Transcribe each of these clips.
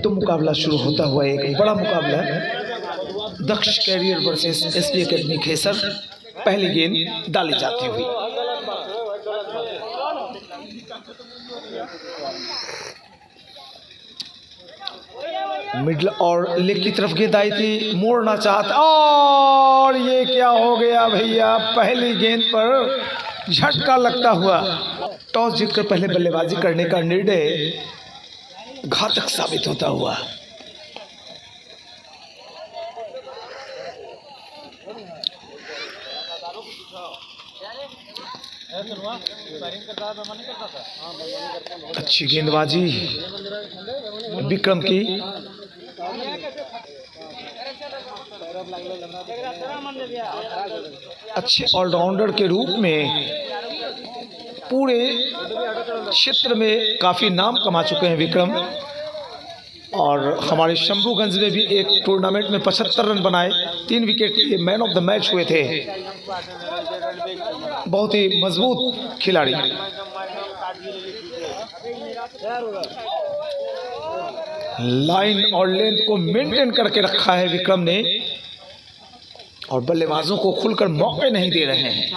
तो मुकाबला शुरू होता हुआ एक बड़ा मुकाबला Daksh career versus SP academy Khesar. पहली गेंद डाली जाती हुई मिडल और लेग की तरफ गेंद आई थी, मोड़ना चाहता और ये क्या हो गया भैया। पहली गेंद पर झटका लगता हुआ टॉस जीतकर पहले बल्लेबाजी करने का निर्णय घातक साबित होता हुआ। अच्छी गेंदबाजी विक्रम की। अच्छे ऑलराउंडर के रूप में पूरे क्षेत्र में काफी नाम कमा चुके हैं विक्रम, और हमारे शंभूगंज में भी एक टूर्नामेंट में 75 रन बनाए, 3 विकेट के मैन ऑफ द मैच हुए थे। बहुत ही मजबूत खिलाड़ी। लाइन और लेंथ को मेंटेन करके रखा है विक्रम ने, और बल्लेबाजों को खुलकर मौके नहीं दे रहे हैं।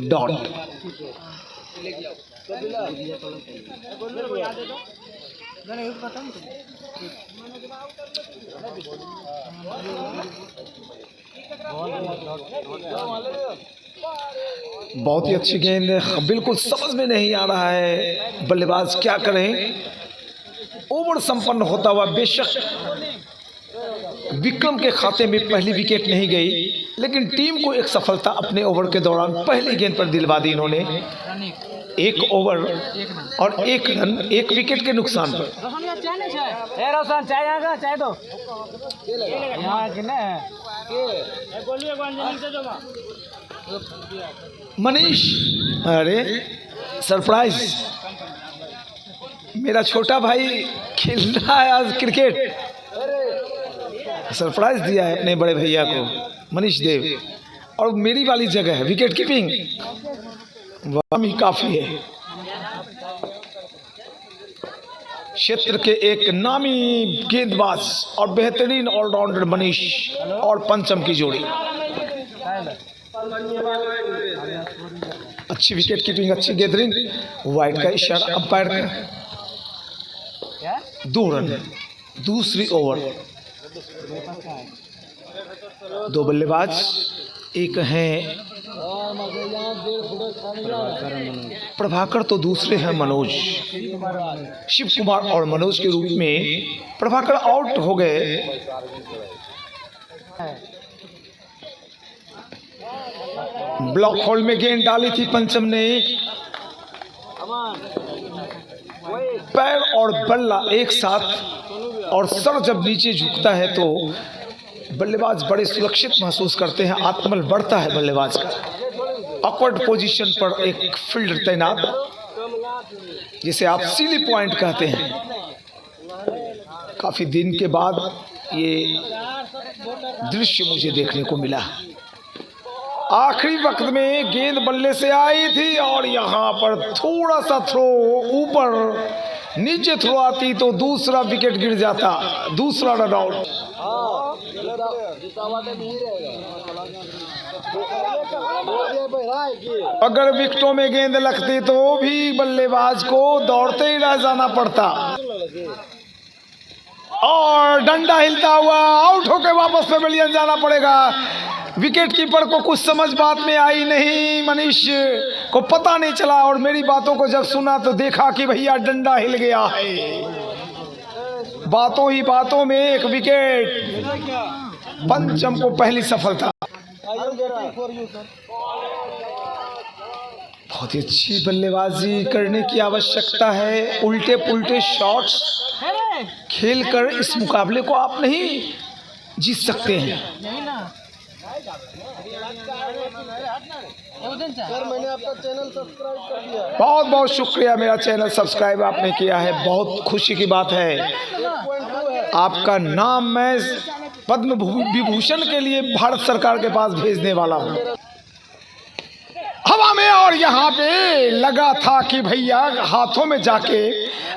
डॉट बहुत ही अच्छी गेंद, बिल्कुल समझ में नहीं आ रहा है बल्लेबाज क्या करें। ओवर संपन्न होता हुआ बेशक विक्रम के खाते में पहली विकेट नहीं गई, लेकिन टीम को एक सफलता अपने ओवर के दौरान पहली गेंद पर दिलवा दी इन्होंने। 1 ओवर और 1 रन 1 विकेट के नुकसान पर। मनीष, अरे सरप्राइज, मेरा छोटा भाई खेल रहा है आज क्रिकेट, सरप्राइज दिया है अपने बड़े भैया को मनीष देव, और मेरी वाली जगह है विकेट कीपिंग, वह ही काफी है। क्षेत्र के एक नामी गेंदबाज और बेहतरीन ऑलराउंडर मनीष और पंचम की जोड़ी। अच्छी विकेट कीपिंग, अच्छी गैदरिंग, वाइड का इशारा अंपायर का। 2 रन दूसरी ओवर। 2 बल्लेबाज, एक हैं प्रभाकर तो दूसरे हैं मनोज। शिव कुमार और मनोज के रूप में प्रभाकर आउट हो गए। ब्लॉक होल में गेंद डाली थी पंचम ने, पैर और बल्ला एक साथ, और सर जब नीचे झुकता है तो बल्लेबाज बड़े सुरक्षित महसूस करते हैं, आत्मबल बढ़ता है बल्लेबाज का। ऑकवर्ड पोजीशन पर एक फील्डर तैनात, जिसे आप सीली पॉइंट कहते हैं। काफी दिन के बाद ये दृश्य मुझे देखने को मिला। आखिरी वक्त में गेंद बल्ले से आई थी और यहाँ पर थोड़ा सा थ्रो ऊपर नीचे थ्रो आती तो दूसरा विकेट गिर जाता, दूसरा रन आउट। अगर विकेटों में गेंद लगती तो भी बल्लेबाज को दौड़ते ही रह जाना पड़ता, और डंडा हिलता हुआ आउट होकर वापस पेविलियन जाना पड़ेगा। विकेट कीपर को कुछ समझ बात में आई नहीं, मनीष को पता नहीं चला, और मेरी बातों को जब सुना तो देखा कि भैया डंडा हिल गया है। बातों ही बातों में एक विकेट, पंचम को पहली सफलता। बहुत ही अच्छी बल्लेबाजी करने की आवश्यकता है। उल्टे पुल्टे शॉट्स खेलकर इस मुकाबले को आप नहीं जीत सकते हैं। सर, मैंने आपका चैनल सब्सक्राइब कर दिया। बहुत बहुत शुक्रिया, मेरा चैनल सब्सक्राइब आपने किया है, बहुत खुशी की बात है। आपका नाम मैं पद्म विभूषण के लिए भारत सरकार के पास भेजने वाला हूँ। हवा में और और यहाँ पे लगा था कि भैया हाथों में जाके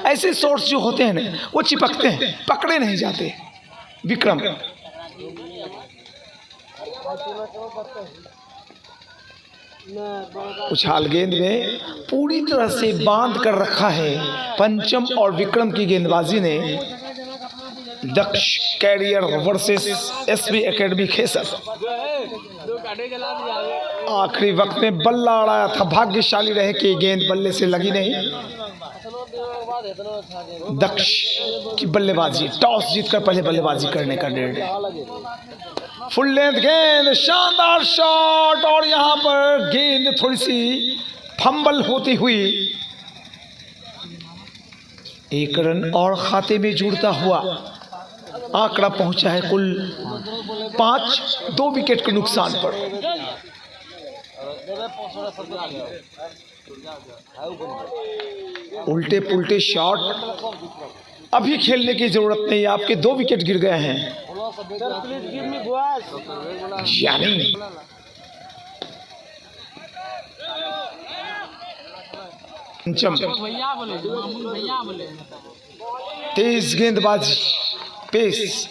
ऐसे शॉट्स जो होते हैं ना वो चिपकते हैं, पकड़े नहीं जाते। विक्रम उछाल गेंद में पूरी तरह से बांध कर रखा है पंचम और विक्रम की गेंदबाजी ने। Daksh career versus SB academy Khesar. आखिरी वक्त में बल्ला उड़ाया था, भाग्यशाली रहे कि गेंद बल्ले से लगी नहीं। दक्ष की बल्लेबाजी, टॉस जीतकर पहले बल्लेबाजी करने का निर्णय। फुल लेंथ गेंद, शानदार शॉट, और यहाँ पर गेंद थोड़ी सी फंबल होती हुई एक रन और खाते में जुड़ता हुआ आंकड़ा पहुंचा है कुल 5, 2 विकेट के नुकसान पर। उल्टे पुल्टे शॉट अभी खेलने की जरूरत नहीं, आपके 2 विकेट गिर गए हैं। यानी तेज गेंदबाजी, पेस,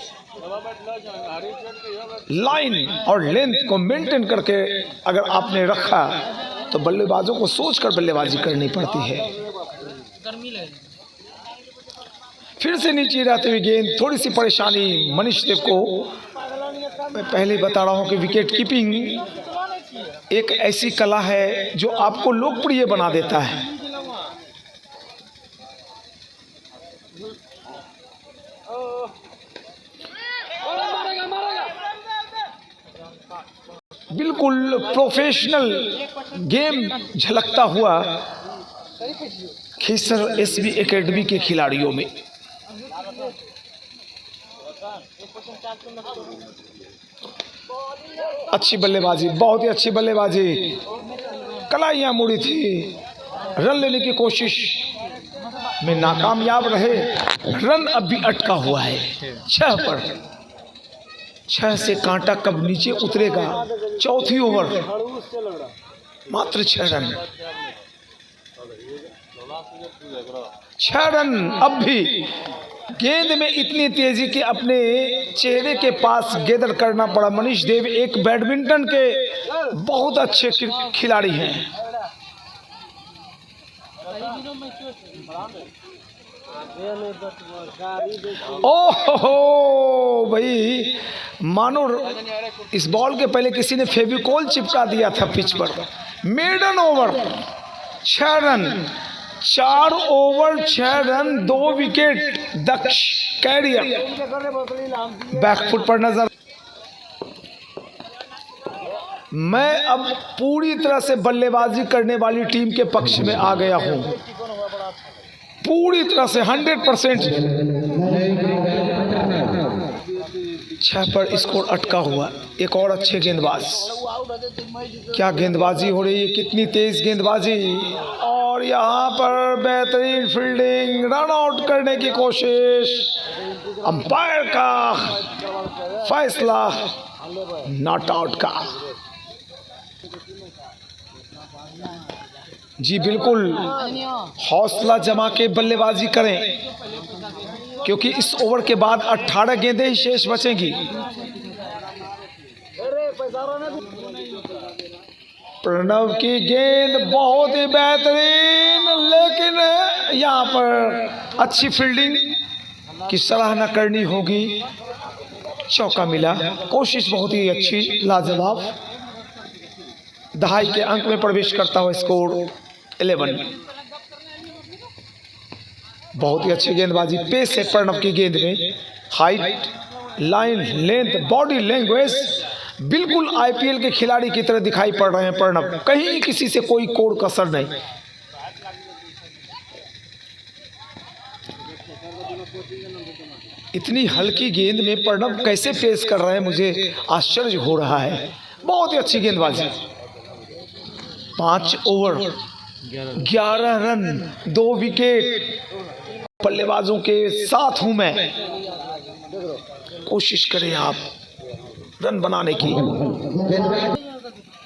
लाइन और लेंथ को मेंटेन करके अगर आपने रखा तो बल्लेबाजों को सोचकर बल्लेबाजी करनी पड़ती है। फिर से नीचे रहते हुए गेंद, थोड़ी सी परेशानी मनीष देव को। मैं पहले बता रहा हूं कि विकेट कीपिंग एक ऐसी कला है जो आपको लोकप्रिय बना देता है। बिल्कुल प्रोफेशनल गेम झलकता हुआ खेसर एसबी एकेडमी के खिलाड़ियों में। अच्छी बल्लेबाजी, बहुत ही अच्छी बल्लेबाजी, कलाइयां मुड़ी थी, रन लेने की कोशिश में नाकामयाब रहे। रन अब भी अटका हुआ है 6 पर। 6 से कांटा कब नीचे उतरेगा। चौथी ओवर, मात्र 6 रन, 6 रन। अब भी गेंद में इतनी तेजी कि अपने चेहरे के पास गेंद करना पड़ा। मनीष देव एक बैडमिंटन के बहुत अच्छे खिलाड़ी हैं। ओहो भाई, मानो इस बॉल के पहले किसी ने फेविकोल चिपका दिया था पिच पर। Maiden over, 6 run, 4 over 6 run, 2 wicket. Daksh career back foot पर नजर। मैं अब पूरी तरह से बल्लेबाजी करने वाली टीम के पक्ष में आ गया हूं, पूरी तरह से 100%। 6 पर स्कोर अटका हुआ। एक और अच्छे गेंदबाज, क्या गेंदबाजी हो रही है, कितनी तेज गेंदबाजी, और यहाँ पर बेहतरीन फील्डिंग, रन आउट करने की कोशिश। अंपायर का फैसला नॉट आउट का। जी बिल्कुल, हौसला जमा के बल्लेबाजी करें, क्योंकि इस ओवर के बाद 18 गेंदें ही शेष बचेंगी। प्रणव की गेंद बहुत ही बेहतरीन, लेकिन यहाँ पर अच्छी फील्डिंग की सराहना करनी होगी। चौका मिला, कोशिश बहुत ही अच्छी, लाजवाब। दहाई के अंक में प्रवेश करता हुआ स्कोर 11। बहुत ही अच्छी गेंदबाजी, पेस है प्रणव की गेंद में। Height, line, length, body language बिल्कुल आईपीएल के खिलाड़ी की तरह दिखाई पड़ रहे हैं प्रणव। कहीं किसी से कोई कोड़ कसर नहीं। इतनी हल्की गेंद में प्रणव कैसे पेश कर रहे हैं, मुझे आश्चर्य हो रहा है। बहुत ही अच्छी गेंदबाजी। 5 ओवर 11 रन, 2 विकेट। बल्लेबाजों के साथ हूं मैं, कोशिश करें आप रन बनाने की।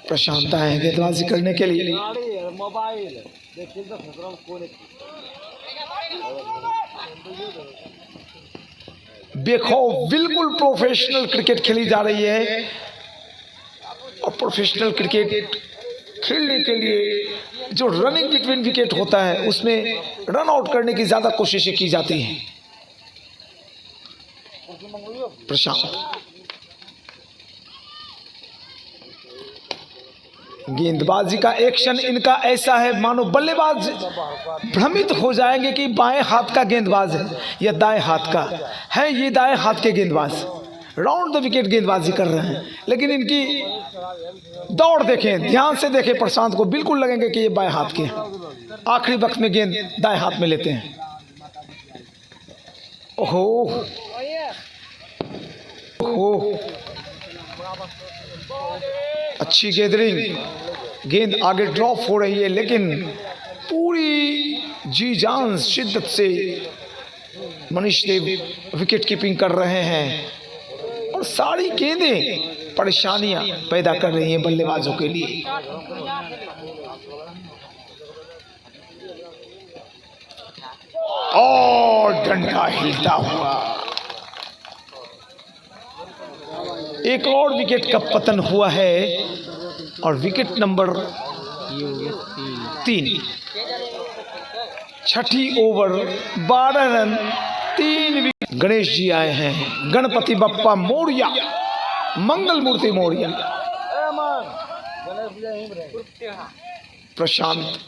प्रशांत है गेंदबाजी करने के लिए। मोबाइल देखिए तो खतरा कौन देखो बिल्कुल प्रोफेशनल क्रिकेट खेली जा रही है और प्रोफेशनल क्रिकेट खेलने के लिए जो रनिंग बिटवीन विकेट होता है उसमें रन आउट करने की ज्यादा कोशिशें की जाती हैं। प्रशांत गेंदबाजी का एक्शन इनका ऐसा है मानो बल्लेबाज भ्रमित हो जाएंगे कि बाएं हाथ का गेंदबाज है या दाएं हाथ का है। ये दाएं हाथ के गेंदबाज राउंड द विकेट गेंदबाजी कर रहे हैं, लेकिन इनकी दौड़ देखें, ध्यान से देखें प्रशांत को, बिल्कुल लगेंगे कि ये बाएं हाथ के हैं। आखिरी वक्त में गेंद दाएं हाथ में लेते हैं। ओहो ओहो, अच्छी गैदरिंग, गेंद आगे ड्रॉप हो रही है लेकिन पूरी जी जान शिद्दत से मनीष देव विकेट कीपिंग कर रहे हैं और सारी गेंदें परेशानियां पैदा कर रही हैं बल्लेबाजों के लिए। और डंडा हिलता हुआ, एक और विकेट का पतन हुआ है और विकेट नंबर 3, छठी over 12 run 3 wicket. Ganesh ji आए हैं, गणपति बप्पा मोरिया, मंगल मूर्ति मोरिया। प्रशांत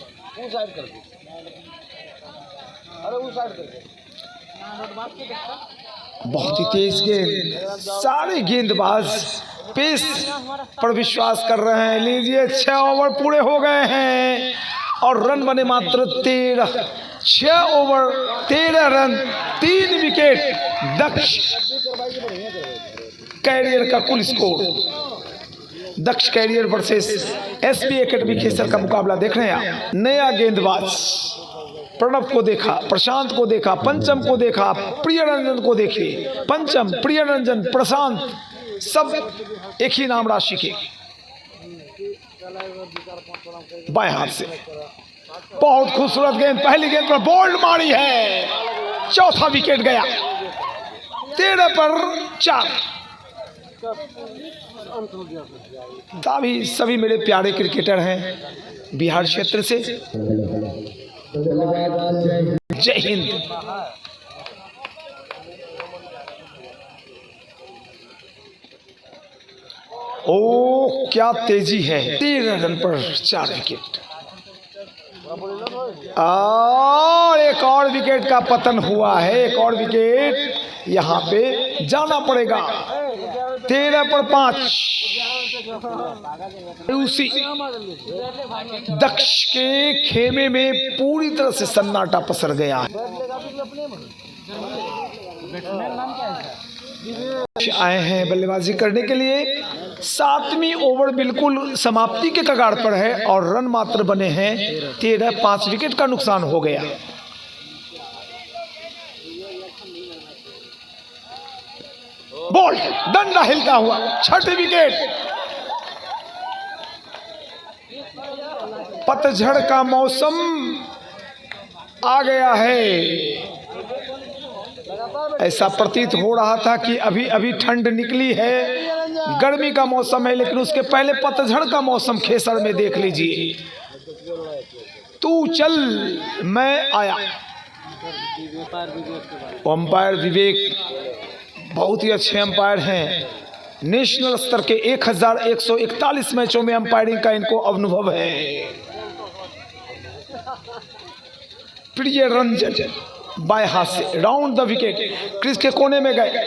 बहुत ही तेज गेंद, सारे गेंदबाज पेस पर विश्वास कर रहे हैं। लीजिए 6 ओवर पूरे हो गए हैं और रन बने मात्र 13। 6 over 13 run 3 wicket Daksh career का कुल score. Daksh career versus SP academy Khesar का मुकाबला देख रहे हैं आप। नया गेंदबाज प्रणव को देखा, प्रशांत को देखा, पंचम को देखा, प्रिय रंजन को देखिए। पंचम, प्रिय रंजन, प्रशांत सब एक ही नाम राशि के। बाएं हाथ से बहुत खूबसूरत गेंद, पहली गेंद पर बोल्ड मारी है, चौथा विकेट गया। 13 पर 4। सभी मेरे प्यारे क्रिकेटर हैं बिहार क्षेत्र से। जय हिंद। ओ क्या तेजी है, 13 रन पर 4 विकेट और एक और विकेट का पतन हुआ है। एक और विकेट यहाँ पे जाना पड़ेगा। 13 पर 5। उसी दक्ष के खेमे में पूरी तरह से सन्नाटा पसर गया है। आए हैं बल्लेबाजी करने के लिए। 7वीं ओवर बिल्कुल समाप्ति के कगार पर है और रन मात्र बने हैं 13। 5 विकेट का नुकसान हो गया। बॉल डंडा हिलता हुआ, 6ठी विकेट। पतझड़ का मौसम आ गया है। ऐसा प्रतीत हो रहा था कि अभी अभी ठंड निकली है, गर्मी का मौसम है, लेकिन उसके पहले पतझड़ का मौसम खेसर में देख लीजिए। तू चल मैं आया। अंपायर विवेक बहुत ही अच्छे अंपायर हैं। नेशनल स्तर के 1141 मैचों में अंपायरिंग का इनको अनुभव है। प्रिय रंजन बाएं हाथ से राउंड द विकेट, क्रीज के कोने में गए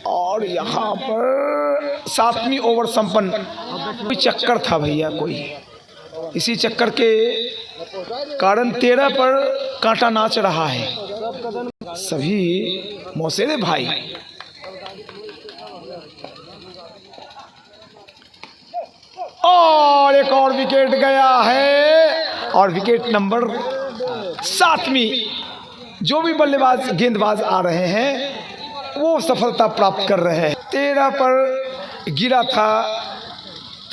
और यहाँ पर 7वीं ओवर संपन्न। कोई चक्कर था भैया, कोई इसी चक्कर के कारण 13 पर कांटा नाच रहा है। सभी मौसेरे भाई और एक और विकेट गया है और विकेट नंबर 7वीं। जो भी बल्लेबाज गेंदबाज आ रहे हैं वो सफलता प्राप्त कर रहे हैं। 13 पर गिरा था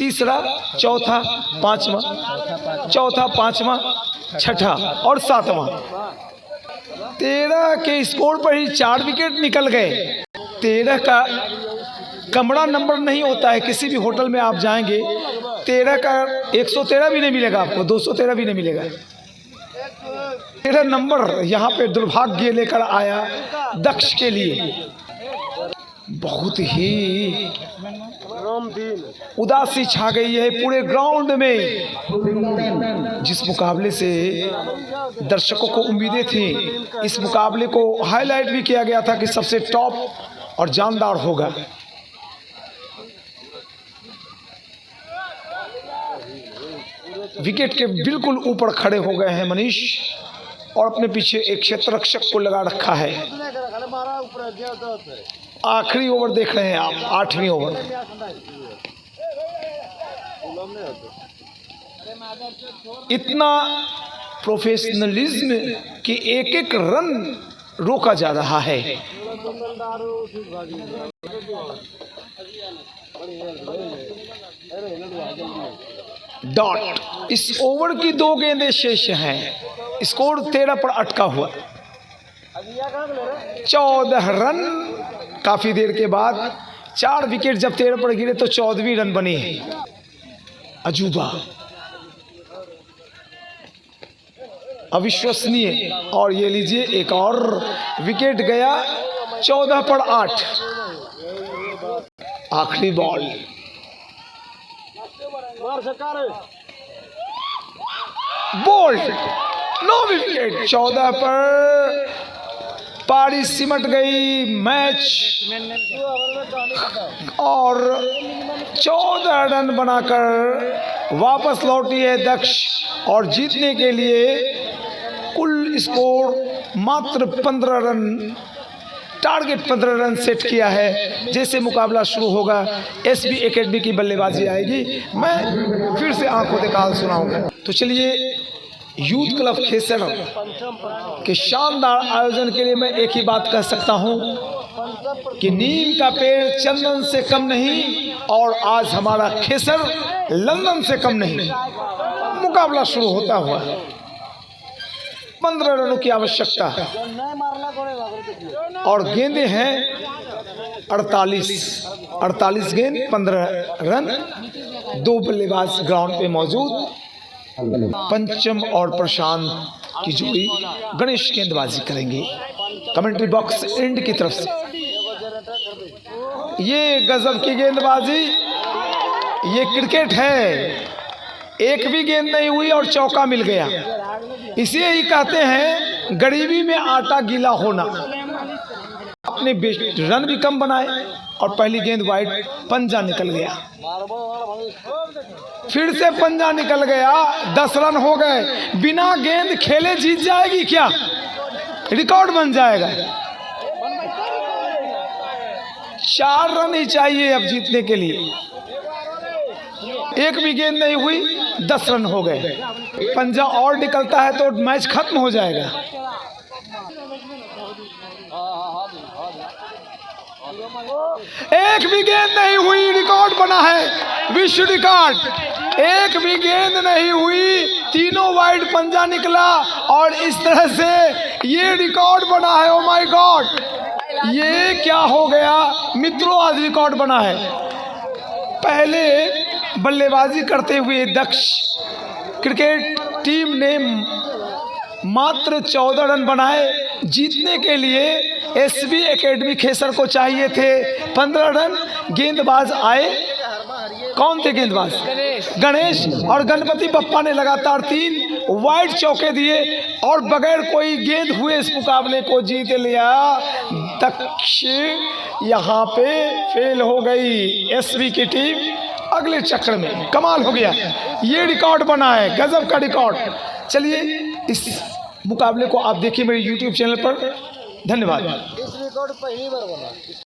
तीसरा, चौथा, पांचवा, चौथा, पांचवा, छठा और सातवां। 13 के स्कोर पर ही 4 विकेट निकल गए। 13 का कमरा नंबर नहीं होता है, किसी भी होटल में आप जाएंगे 13 का 113 भी नहीं मिलेगा आपको, 213 भी नहीं मिलेगा। 13 नंबर यहाँ पे दुर्भाग्य लेकर आया दक्ष के लिए। बहुत ही उदासी छा गई है पूरे ग्राउंड में। जिस मुकाबले से दर्शकों को उम्मीदें थी, इस मुकाबले को हाईलाइट भी किया गया था कि सबसे टॉप और जानदार होगा। विकेट के बिल्कुल ऊपर खड़े हो गए हैं मनीष और अपने पीछे एक क्षेत्ररक्षक को लगा रखा है। आखिरी ओवर देख रहे हैं आप, 8वीं ओवर। इतना प्रोफेशनलिज्म कि एक एक रन रोका जा रहा है। डॉट। इस ओवर की 2 गेंदें शेष हैं। स्कोर 13 पर अटका हुआ। 14 रन काफी देर के बाद। 4 विकेट जब 13 पर गिरे तो 14वीं रन बनी है। अजूबा, अविश्वसनीय। और ये लीजिए एक और विकेट गया। 14 पर 8। आखिरी बॉल। Bold, 9 wicket. 14 पर पारी सिमट गई। मैच और 14 रन बनाकर वापस लौटी है दक्ष और जीतने के लिए कुल स्कोर मात्र 15 रन, टारगेट 15 रन सेट किया है। जैसे मुकाबला शुरू होगा एसबी एकेडमी की बल्लेबाजी आएगी, मैं फिर से आंखों देखा हाल सुनाऊंगा। तो चलिए, यूथ क्लब खेसर के शानदार आयोजन के लिए मैं एक ही बात कह सकता हूं कि नीम का पेड़ चंदन से कम नहीं और आज हमारा खेसर लंदन से कम नहीं। मुकाबला शुरू होता हुआ 15 रनों की आवश्यकता है और गेंदें हैं 48 गेंद, 15 रन। 2 बल्लेबाज ग्राउंड पे मौजूद। पंचम और प्रशांत की जोड़ी गणेश गेंदबाजी करेंगे कमेंट्री बॉक्स एंड की तरफ से। ये गजब की गेंदबाजी, ये क्रिकेट है। एक भी गेंद नहीं हुई और चौका मिल गया। इसे ही कहते हैं गरीबी में आटा गीला होना। अपने रन भी कम बनाए और पहली गेंद वाइड, पंजा निकल गया। फिर से पंजा निकल गया। 10 रन हो गए। बिना गेंद खेले जीत जाएगी क्या? रिकॉर्ड बन जाएगा। 4 रन ही चाहिए अब जीतने के लिए। एक भी गेंद नहीं हुई, 10 रन हो गए। पंजा और निकलता है तो मैच खत्म हो जाएगा। एक भी गेंद नहीं हुई, रिकॉर्ड बना है, विश्व रिकॉर्ड। एक भी गेंद नहीं हुई, तीनों वाइड पंजा निकला और इस तरह से ये रिकॉर्ड बना है। ओ माय गॉड, ये क्या हो गया मित्रों, आज रिकॉर्ड बना है। पहले बल्लेबाजी करते हुए दक्ष क्रिकेट टीम ने मात्र 14 रन बनाए। जीतने के लिए एसबी एकेडमी खेसर को चाहिए थे 15 रन। गेंदबाज आए, कौन थे गेंदबाज? गणेश और गणपति बप्पा ने लगातार 3 वाइड चौके दिए और बगैर कोई गेंद हुए इस मुकाबले को जीत लिया। दक्ष यहाँ पे फेल हो गई एसबी की टीम अगले चक्र में। कमाल हो गया, ये रिकॉर्ड बना है, गजब का रिकॉर्ड। चलिए, इस मुकाबले को आप देखिए मेरे YouTube चैनल पर। धन्यवाद। इस रिकॉर्ड पहली बार बना।